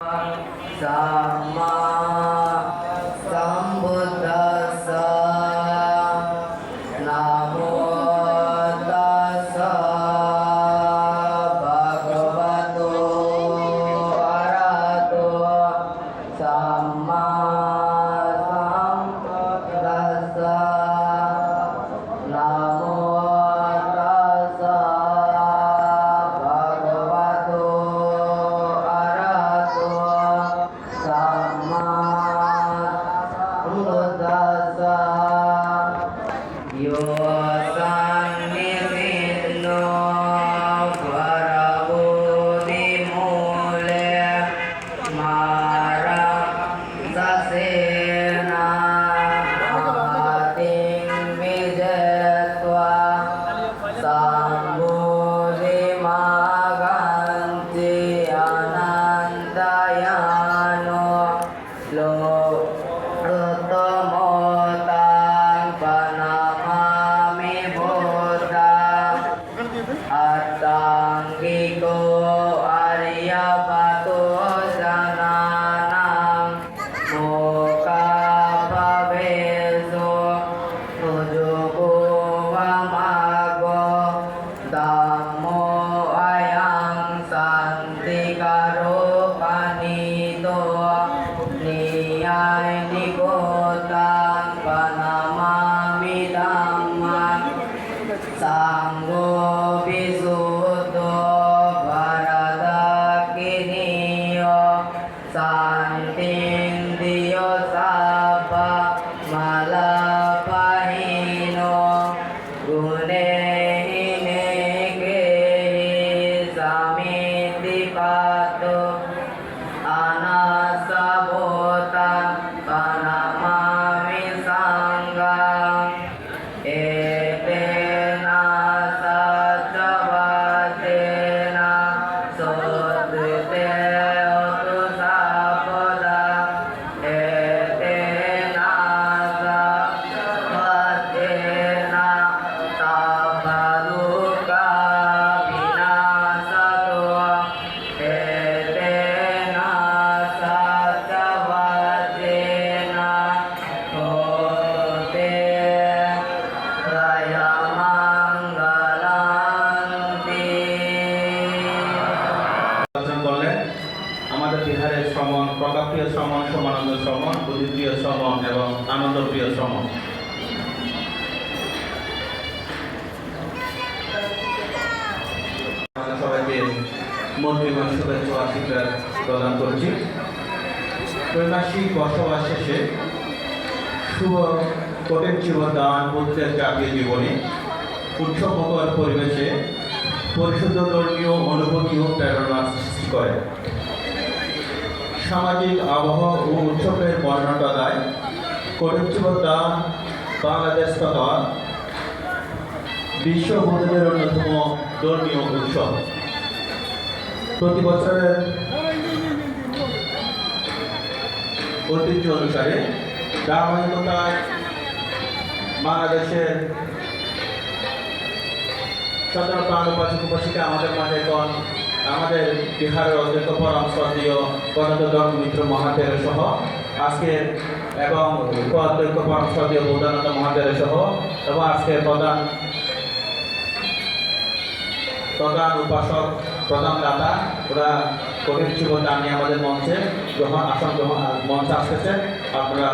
Sama Sambuddhassa Namo Tassa Bhagavato Arahato Sama Sambuddhassa Namo Tassa Bhagavato Arahato Sama Sambuddhassa Yo Sannivino Varabuddhi Mule Mara Sasena Ating Vijetva Sambuddhi Maganti Anantayano Lotomotan Panamami Buddha Atangiko Arya Patusananam Mukha Paveso Tujuku Vamago Dhammo Ayang Santikaro Panito Niyai Nikotan Panamami Dhamman Sanggo Visuddho Varadakiniyo Santindiyo Sabba Malapahino Gunehine Kehi Samitipato Anasabotan Panamami Sangham Etena Satchavatena Sotrite Otusapada Etena Satchavatena Sabaduka Vinasato Etena Satchavatena Ote Raya Mangalanti আলোচনা করলেন আমাদের বিহারের শ্রমণ, প্রকাপ্রিয় শ্রমণ, সমানন্দ শ্রমণ, বুদ্ধিপ্রিয় শ্রমণ এবং আনন্দপ্রিয় শ্রমণ। আমরা সবাইকে মন্ত্রীগণ শুভেচ্ছা ও আশীর্বাদ প্রদান করছি। ত্রৈমাসিক বসবাস শেষে শুভ কোটের জীবনদান বুদ্ধের জাতীয় জীবনে উৎসবমুখর পরিবেশে পরিশুদ্ধ ধর্মীয় অনুভূতি ও প্রেরণা সৃষ্টি করে। সামাজিক আবহাওয়া ও উৎসবের বর্ণনায় কোটের জীবনদান বাংলাদেশ তথা বিশ্ব বৌদ্ধদের অন্যতম ধর্মীয় উৎসব। প্রতি বছরের ঐতিহ্য অনুসারে ধারাবাহিকতায় বাংলাদেশের সাধারণত উপাসক উপাসিকা আমাদের মাঝে এখন আমাদের বিহারের অধ্যক্ষ পরম শ্রদ্ধেয় গণতন্ত্র মিত্র মহাতের সহ আজকের এবং অধ্যক্ষ পরম শ্রদ্ধেয় বৌদ্ধানন্দ মহাতের সহ এবং আজকের প্রধান উপাসক প্রধান দাতা ওরা কঠিন জীবন নিয়ে আমাদের মঞ্চে যখন আসন মঞ্চে আসতেছে আপনারা